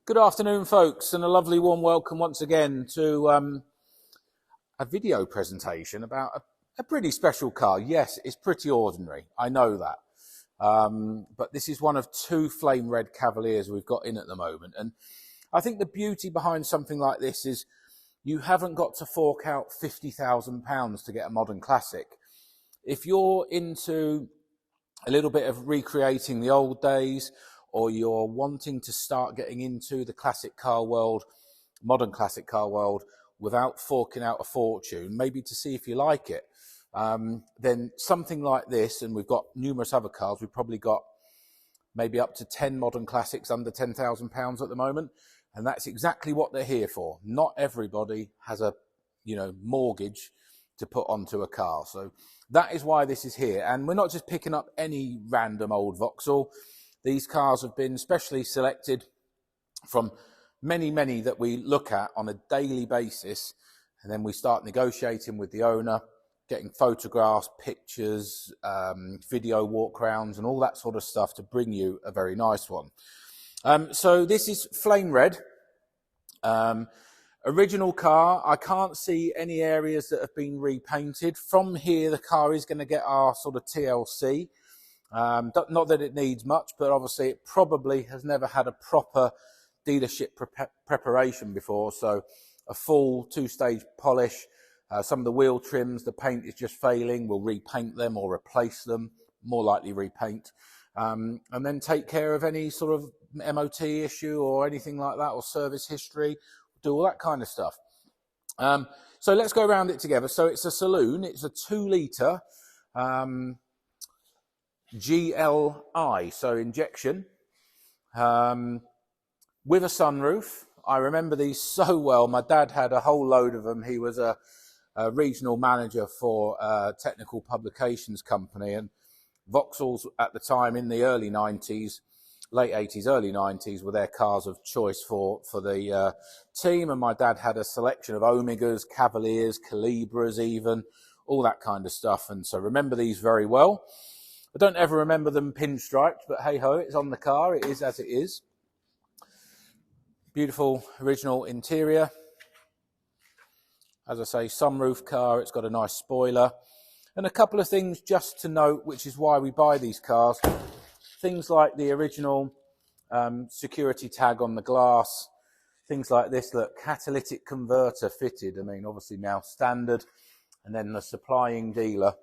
Good afternoon, folks, and a lovely warm welcome once again to a video presentation about a pretty special car. Yes, it's pretty ordinary, I know that. But this is one of two flame red Cavaliers we've got in at the moment. And I think the beauty behind something like this is you haven't got to fork out £50,000 to get a modern classic. If you're into a little bit of recreating the old days, or you're wanting to start getting into the classic car world, modern classic car world, without forking out a fortune, maybe to see if you like it, then something like this, and we've got numerous other cars, we've probably got maybe up to 10 modern classics under £10,000 at the moment, and that's exactly what they're here for. Not everybody has a mortgage to put onto a car, so that is why this is here. And we're not just picking up any random old Vauxhall. These cars have been specially selected from many that we look at on a daily basis, and then we start negotiating with the owner, getting photographs, pictures, video walk-rounds and all that sort of stuff to bring you a very nice one. So this is flame red. Original car. I can't see any areas that have been repainted. From here, the car is going to get our sort of TLC. Not that it needs much, but obviously it probably has never had a proper dealership preparation before. So a full two-stage polish, some of the wheel trims, the paint is just failing. We'll repaint them or replace them, more likely repaint, and then take care of any sort of MOT issue or anything like that, or service history, do all that kind of stuff. So let's go around it together. So it's a Saloon. It's a 2-litre GLI, so injection, with a sunroof. I remember these so well. My dad had a whole load of them. He was a regional manager for a technical publications company, and Vauxhalls at the time in the early 90s, late 80s, early 90s were their cars of choice for the team. And my dad had a selection of Omegas, Cavaliers, Calibras even, all that kind of stuff. And so remember these very well. I don't ever remember them pinstriped, but hey-ho, it's on the car. It is as it is. Beautiful original interior. As I say, sunroof car. It's got a nice spoiler. And a couple of things just to note, which is why we buy these cars. Things like the original security tag on the glass. Things like this, look, catalytic converter fitted. I mean, obviously now standard. And then the supplying dealer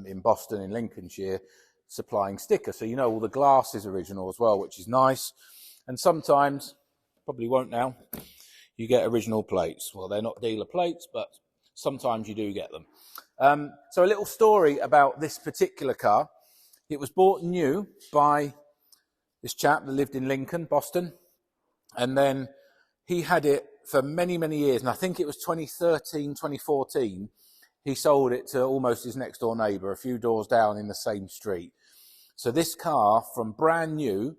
in Boston, in Lincolnshire, supplying sticker. So you know all the glass is original as well, which is nice. And sometimes, probably won't now, you get original plates. Well, they're not dealer plates, but sometimes you do get them. So a little story about this particular car. It was bought new by this chap that lived in Lincoln, Boston. And then he had it for many years. And I think it was 2013, 2014. He sold it to almost his next door neighbour, a few doors down in the same street. So this car, from brand new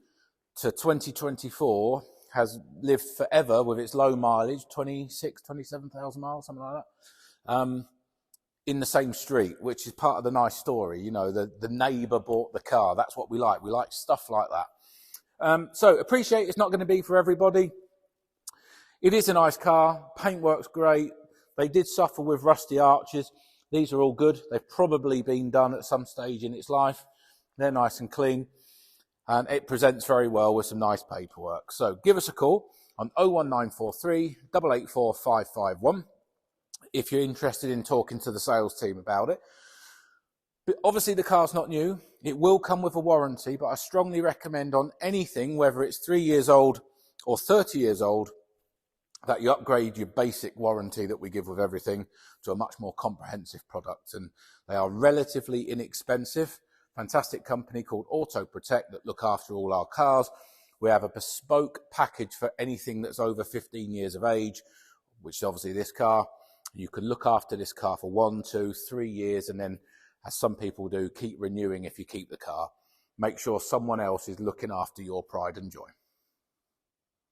to 2024, has lived forever with its low mileage, 27,000 miles, something like that, in the same street, which is part of the nice story. You know, the neighbour bought the car. That's what we like. We like stuff like that. So appreciate it's not going to be for everybody. It is a nice car. Paintwork's great. They did suffer with rusty arches. These are all good. They've probably been done at some stage in its life. They're nice and clean. And it presents very well with some nice paperwork. So give us a call on 01943 884 551 if you're interested in talking to the sales team about it. But obviously the car's not new. It will come with a warranty, but I strongly recommend on anything, whether it's 3 years old or 30 years old, that you upgrade your basic warranty that we give with everything to a much more comprehensive product. And they are relatively inexpensive. Fantastic company called Auto Protect that look after all our cars. We have a bespoke package for anything that's over 15 years of age, which is obviously this car. You can look after this car for 1, 2, 3 years, and then, as some people do, keep renewing if you keep the car. Make sure someone else is looking after your pride and joy.